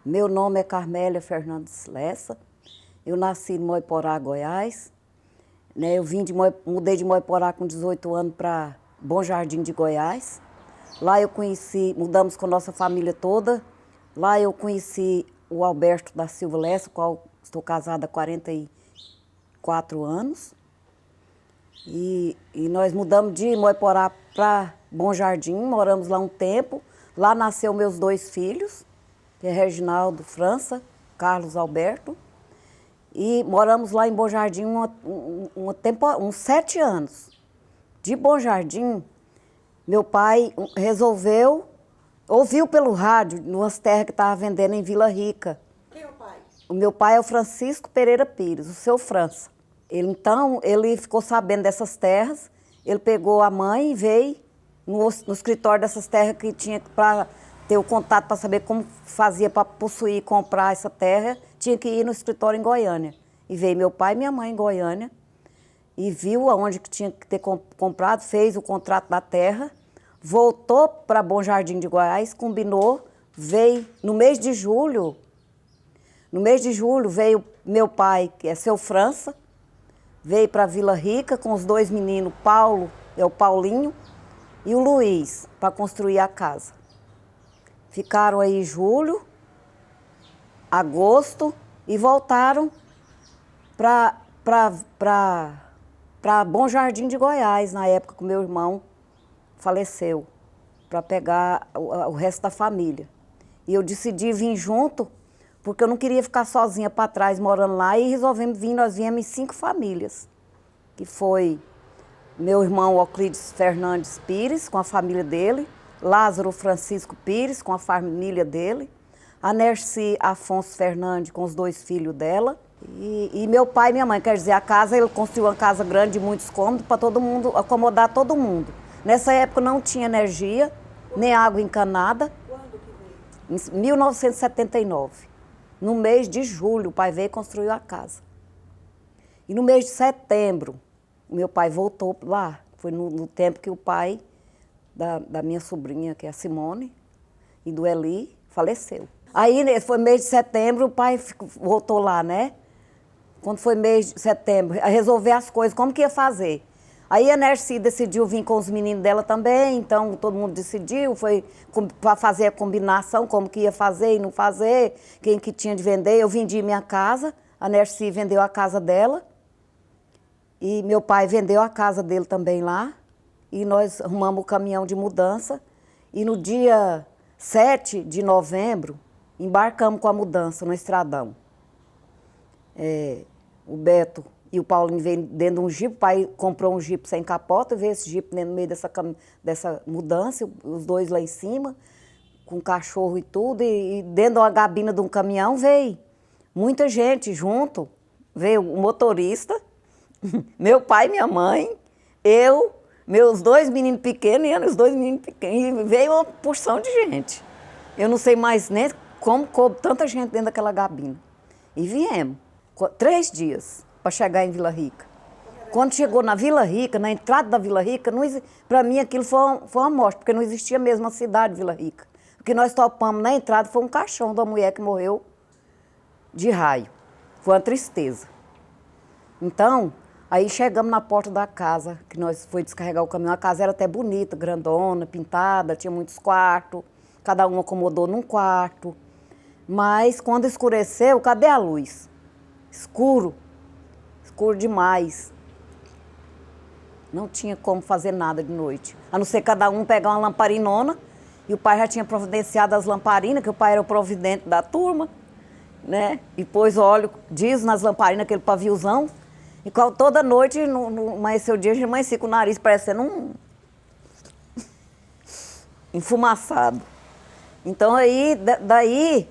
Meu nome é Carmélia Fernandes Lessa. Eu nasci em Moiporá, Goiás. Eu mudei de Moiporá com 18 anos para Bom Jardim de Goiás. Lá eu mudamos com a nossa família toda. Lá eu conheci o Alberto da Silva Lessa, com o qual estou casada há 44 anos. E nós mudamos de Moiporá para Bom Jardim, moramos lá um tempo. Lá nasceu meus 2 filhos, que é Reginaldo França, Carlos Alberto. E moramos lá em Bom Jardim uns 7 anos. De Bom Jardim, meu pai ouviu pelo rádio, umas terras que estava vendendo em Vila Rica. Quem é o pai? O meu pai é o Francisco Pereira Pires, o seu França. Ele ficou sabendo dessas terras, ele pegou a mãe e veio no escritório dessas terras que tinha para ter o contato para saber como fazia para possuir e comprar essa terra, tinha que ir no escritório em Goiânia. E veio meu pai e minha mãe em Goiânia e viu aonde que tinha que ter comprado, fez o contrato da terra, voltou para Bom Jardim de Goiás, combinou, veio no mês de julho. No mês de julho veio meu pai, que é seu França, veio para Vila Rica com os 2 meninos, Paulo, é o Paulinho, e o Luiz, para construir a casa. Ficaram aí julho, agosto e voltaram para Bom Jardim de Goiás, na época que meu irmão faleceu, para pegar o resto da família. E eu decidi vir junto, porque eu não queria ficar sozinha para trás, morando lá, e resolvemos vir, nós viemos em 5 famílias, que foi meu irmão Euclides Fernandes Pires, com a família dele, Lázaro Francisco Pires, com a família dele, a Nerci Afonso Fernandes, com os 2 filhos dela, e meu pai e minha mãe, quer dizer, ele construiu uma casa grande de muitos cômodos para todo mundo, acomodar todo mundo. Nessa época não tinha energia, nem água encanada. Quando que veio? Em 1979. No mês de julho, o pai veio e construiu a casa. E no mês de setembro, meu pai voltou lá. Foi no tempo que o pai da minha sobrinha, que é a Simone, e do Eli, faleceu. Aí foi mês de setembro, o pai voltou lá, né? Quando foi mês de setembro, a resolver as coisas, como que ia fazer? Aí a Nerci decidiu vir com os meninos dela também, então todo mundo decidiu, foi para fazer a combinação, como que ia fazer e não fazer, quem que tinha de vender. Eu vendi minha casa, a Nerci vendeu a casa dela, e meu pai vendeu a casa dele também lá, e nós arrumamos o caminhão de mudança, e no dia 7 de novembro, embarcamos com a mudança no Estradão. O Beto e o Paulinho veio dentro de um jipe, o pai comprou um jipe sem capota, veio esse jipe no meio dessa mudança, os 2 lá em cima, com cachorro e tudo, e dentro de uma gabina de um caminhão veio muita gente junto, veio o motorista, meu pai, minha mãe, eu, meus 2 meninos pequenos e os 2 meninos pequenos, e veio uma porção de gente. Eu não sei mais nem como coube tanta gente dentro daquela gabina. E viemos, 3 dias. Para chegar em Vila Rica. Quando chegou na Vila Rica, na entrada da Vila Rica, para mim aquilo foi uma morte, porque não existia mesmo a cidade de Vila Rica. O que nós topamos na entrada foi um caixão de uma mulher que morreu de raio. Foi uma tristeza. Então, aí chegamos na porta da casa, que nós foi descarregar o caminhão. A casa era até bonita, grandona, pintada, tinha muitos quartos, cada um acomodou num quarto. Mas quando escureceu, cadê a luz? Escuro demais. Não tinha como fazer nada de noite. A não ser cada um pegar uma lamparinona, e o pai já tinha providenciado as lamparinas, que o pai era o providente da turma, né? E pôs óleo diesel nas lamparinas, aquele paviozão. E toda noite, no amanhecer o dia, a gente amanhecia com o nariz parecendo um enfumaçado. Então aí, daí,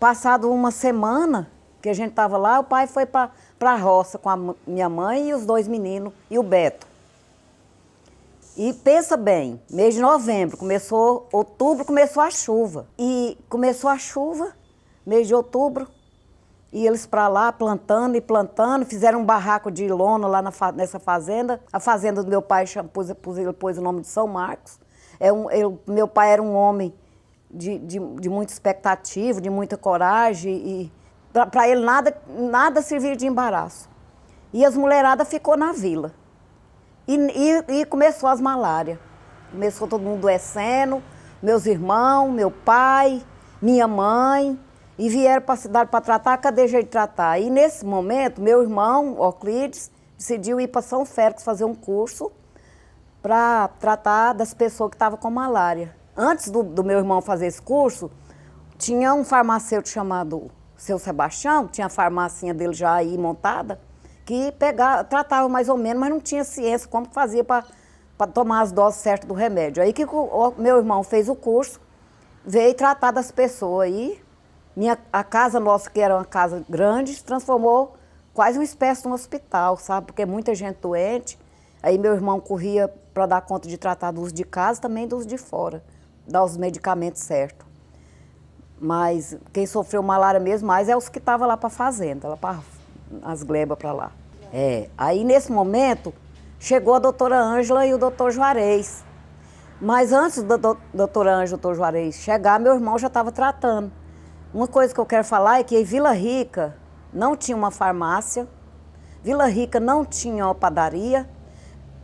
passado uma semana que a gente estava lá, o pai foi para a roça com a minha mãe e os 2 meninos e o Beto. E pensa bem, mês de novembro, outubro começou a chuva. E começou a chuva, mês de outubro, e eles para lá plantando e plantando, fizeram um barraco de lona lá nessa fazenda. A fazenda do meu pai pôs o nome de São Marcos. Meu pai era um homem de muita expectativa, de muita coragem, e para ele nada servia de embaraço. E as mulheradas ficou na vila. E começou as malárias. Começou todo mundo adoecendo, meus irmãos, meu pai, minha mãe, e vieram para a cidade para tratar, cadê jeito de tratar? E nesse momento, meu irmão, Euclides, decidiu ir para São Félix fazer um curso para tratar das pessoas que estavam com malária. Antes do meu irmão fazer esse curso, tinha um farmacêutico chamado Seu Sebastião, tinha a farmacinha dele já aí montada, que tratava mais ou menos, mas não tinha ciência como fazia para tomar as doses certas do remédio. Aí que o meu irmão fez o curso, veio tratar das pessoas aí. A casa nossa, que era uma casa grande, se transformou quase uma espécie de um hospital, sabe? Porque muita gente doente. Aí meu irmão corria para dar conta de tratar dos de casa, também dos de fora, dar os medicamentos certos. Mas quem sofreu malária mesmo mais é os que estavam lá para a fazenda, lá para as glebas para lá. Aí nesse momento chegou a doutora Ângela e o doutor Juarez. Mas antes da doutora Ângela e o doutor Juarez chegar, meu irmão já estava tratando. Uma coisa que eu quero falar é que em Vila Rica não tinha uma farmácia, Vila Rica não tinha uma padaria.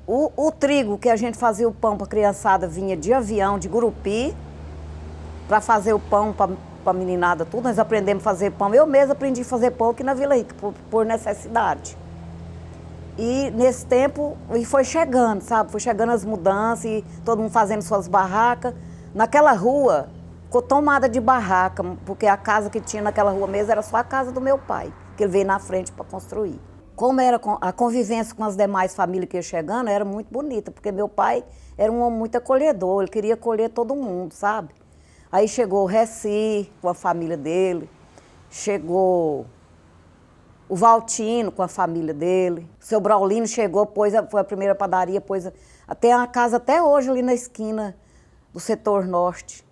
O trigo que a gente fazia o pão para a criançada vinha de avião, de Gurupi, para fazer o pão para a meninada, tudo. Nós aprendemos a fazer pão. Eu mesma aprendi a fazer pão aqui na Vila Rica, por necessidade. E nesse tempo, e foi chegando, sabe? Foi chegando as mudanças e todo mundo fazendo suas barracas. Naquela rua, ficou tomada de barraca, porque a casa que tinha naquela rua mesmo era só a casa do meu pai, que ele veio na frente para construir. Como era a convivência com as demais famílias que iam chegando, era muito bonita, porque meu pai era um homem muito acolhedor, ele queria acolher todo mundo, sabe? Aí chegou o Reci, com a família dele, chegou o Valtino, com a família dele, o seu Braulino chegou, foi a primeira padaria, tem uma casa até hoje ali na esquina do setor norte,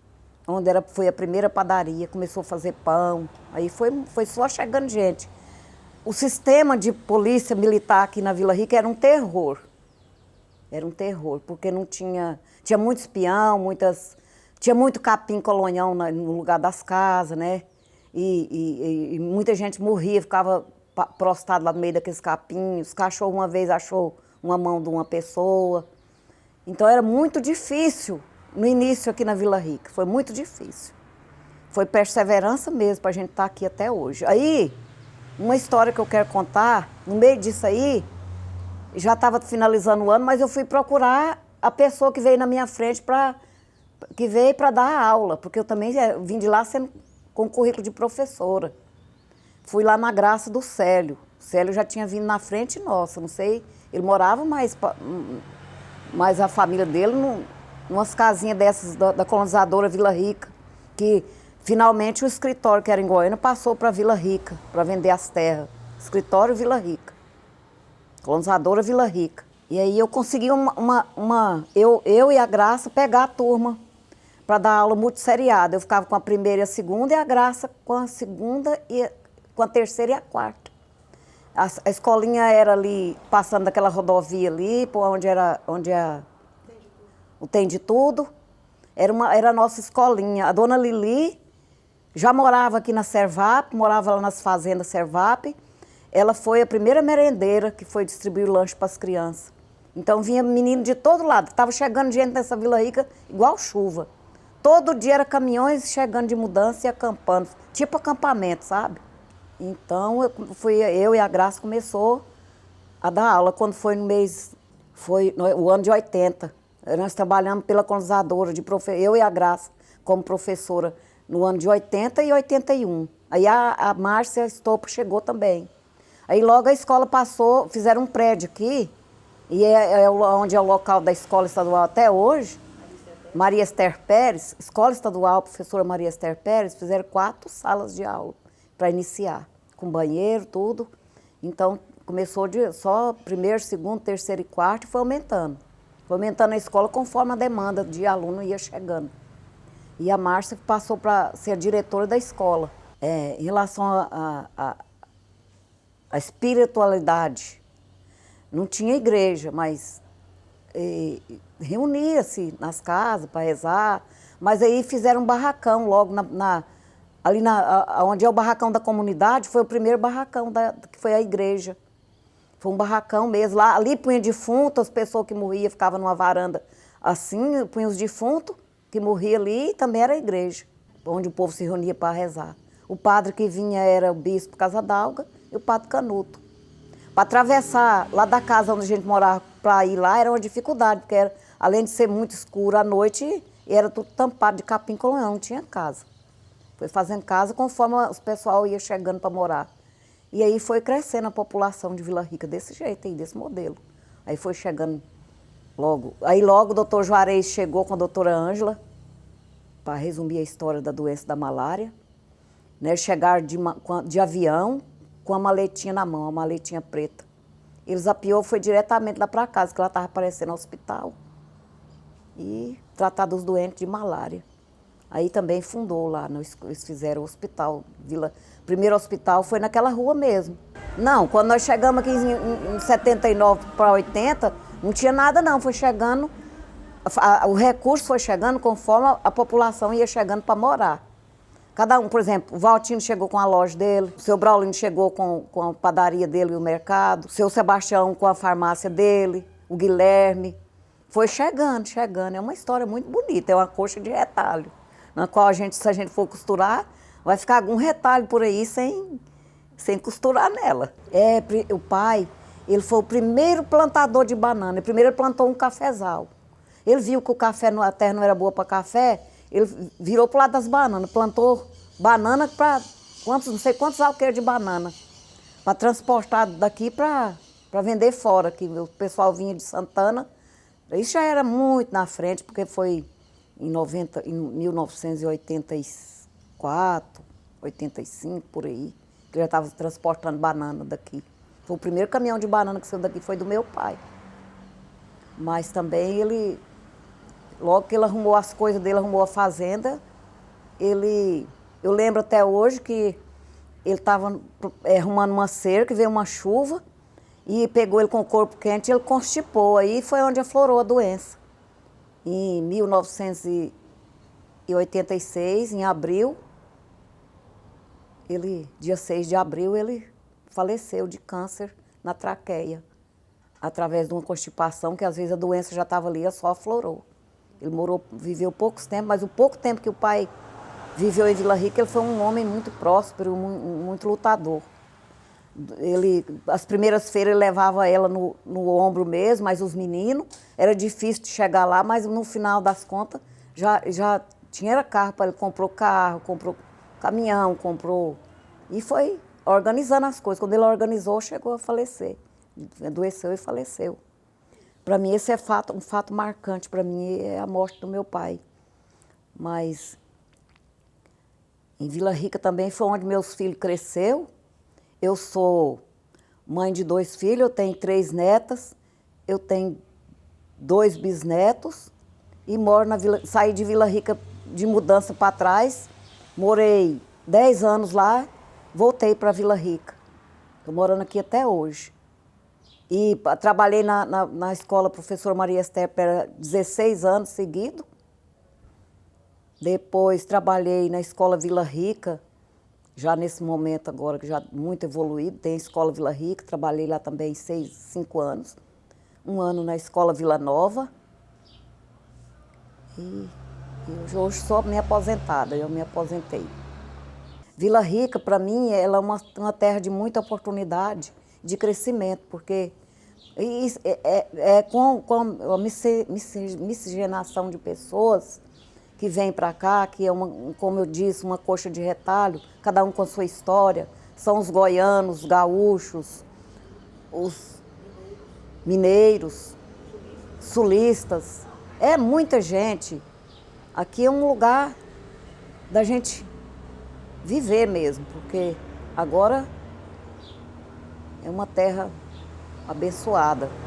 onde foi a primeira padaria, começou a fazer pão, aí foi só chegando gente. O sistema de polícia militar aqui na Vila Rica era um terror. Era um terror, porque não tinha muito espião, tinha muito capim colonial no lugar das casas, né? E muita gente morria, ficava prostrado lá no meio daqueles capinhos. Os cachorros uma vez achou uma mão de uma pessoa. Então era muito difícil no início aqui na Vila Rica, foi muito difícil. Foi perseverança mesmo para a gente estar aqui até hoje. Aí, uma história que eu quero contar, no meio disso aí, já estava finalizando o ano, mas eu fui procurar a pessoa que veio na minha frente que veio para dar aula, porque eu também vim de lá com currículo de professora. Fui lá na Graça do Célio. O Célio já tinha vindo na frente nossa, não sei, ele morava mais a família dele umas casinhas dessas da colonizadora Vila Rica, que finalmente o escritório que era em Goiânia passou para Vila Rica, para vender as terras. Escritório Vila Rica, colonizadora Vila Rica. E aí eu consegui eu e a Graça pegar a turma para dar aula multisseriada. Eu ficava com a primeira e a segunda, e a Graça com a segunda, com a terceira e a quarta. A escolinha era ali, passando daquela rodovia ali, onde o Tem de Tudo. Era a nossa escolinha. A dona Lili já morava aqui na Servap, morava lá nas fazendas Servap. Ela foi a primeira merendeira que foi distribuir lanche para as crianças. Então vinha menino de todo lado. Estava chegando gente nessa Vila Rica igual chuva. Todo dia era caminhões chegando de mudança e acampando, tipo acampamento, sabe? Então eu e a Graça começou a dar aula quando foi o ano de 80. Nós trabalhamos pela colonizadora, eu e a Graça como professora no ano de 80 e 81. Aí a Márcia Stoppo chegou também. Aí logo a escola passou, fizeram um prédio aqui, e onde é o local da escola estadual até hoje, Maria Esther Pérez, escola estadual, professora Maria Esther Pérez, fizeram 4 salas de aula para iniciar, com banheiro, tudo. Então começou só primeiro, segundo, terceiro e quarto, e foi aumentando. Foi aumentando a escola conforme a demanda de aluno ia chegando. E a Márcia passou para ser a diretora da escola. Em relação à espiritualidade, não tinha igreja, mas reunia-se nas casas para rezar, Mas aí fizeram um barracão logo ali onde é o barracão da comunidade, foi o primeiro barracão que foi a igreja. Foi um barracão mesmo. Lá, ali punha defunto, as pessoas que morriam ficavam numa varanda assim, punha os defuntos que morriam ali, e também era a igreja, onde o povo se reunia para rezar. O padre que vinha era o bispo Casadalga e o padre Canuto. Para atravessar lá da casa onde a gente morava para ir lá era uma dificuldade, porque era, além de ser muito escuro à noite, era tudo tampado de capim-colonhão, não tinha casa. Foi fazendo casa conforme o pessoal ia chegando para morar. E aí foi crescendo a população de Vila Rica desse jeito aí, desse modelo. Aí foi chegando logo. Aí logo o doutor Juarez chegou com a doutora Ângela, para resumir a história da doença da malária. Né, chegaram de avião com a maletinha na mão, a maletinha preta. Eles apiou, foi diretamente lá para casa, que ela estava aparecendo no hospital. E tratar dos doentes de malária. Aí também fundou lá, eles fizeram o hospital. O primeiro hospital foi naquela rua mesmo. Não, quando nós chegamos aqui em 79 para 80, não tinha nada não, foi chegando, o recurso foi chegando conforme a população ia chegando para morar. Cada um, por exemplo, o Valtino chegou com a loja dele, o seu Braulino chegou com a padaria dele e o mercado, o seu Sebastião com a farmácia dele, o Guilherme. Foi chegando. É uma história muito bonita, é uma coxa de retalho, na qual se a gente for costurar, vai ficar algum retalho por aí sem costurar nela. O pai, ele foi o primeiro plantador de banana, ele plantou um cafezal. Ele viu que a terra não era boa para café, ele virou para o lado das bananas, plantou banana para não sei quantos alqueires de banana, para transportar daqui para vender fora, que o pessoal vinha de Santana. Isso já era muito na frente, porque foi em 1984, 85, por aí, que já estava transportando banana daqui. Foi o primeiro caminhão de banana que saiu daqui, foi do meu pai. Mas também logo que ele arrumou as coisas dele, arrumou a fazenda, eu lembro até hoje que ele estava arrumando uma cerca, veio uma chuva, e pegou ele com o corpo quente e ele constipou. Aí foi onde aflorou a doença. Em 1986, em abril, dia 6 de abril, ele faleceu de câncer na traqueia, através de uma constipação, que às vezes a doença já estava ali, só aflorou. Ele viveu poucos tempos, mas o pouco tempo que o pai viveu em Vila Rica, ele foi um homem muito próspero, muito lutador. As primeiras feiras ele levava ela no ombro mesmo, mas os meninos, era difícil de chegar lá, mas no final das contas já tinha carro para ele, comprou carro, comprou caminhão, e foi organizando as coisas. Quando ele organizou, chegou a falecer, adoeceu e faleceu. Para mim esse é um fato marcante, para mim é a morte do meu pai. Mas em Vila Rica também foi onde meus filhos cresceram. Eu sou mãe de 2 filhos, eu tenho 3 netas, eu tenho 2 bisnetos e saí de Vila Rica de mudança para trás, morei 10 anos lá, voltei para Vila Rica. Estou morando aqui até hoje. E trabalhei na escola professora Maria Esther por 16 anos seguidos. Depois trabalhei na escola Vila Rica, já nesse momento agora, que já muito evoluído, tem a escola Vila Rica, trabalhei lá também 5 anos. 1 ano na escola Vila Nova. E hoje sou me aposentada, eu me aposentei. Vila Rica, para mim, ela é uma terra de muita oportunidade, de crescimento, porque com a miscigenação de pessoas que vêm para cá, que é, como eu disse, uma coxa de retalho, cada um com a sua história. São os goianos, os gaúchos, os mineiros, sulistas. É muita gente. Aqui é um lugar da gente viver mesmo, porque agora é uma terra abençoada.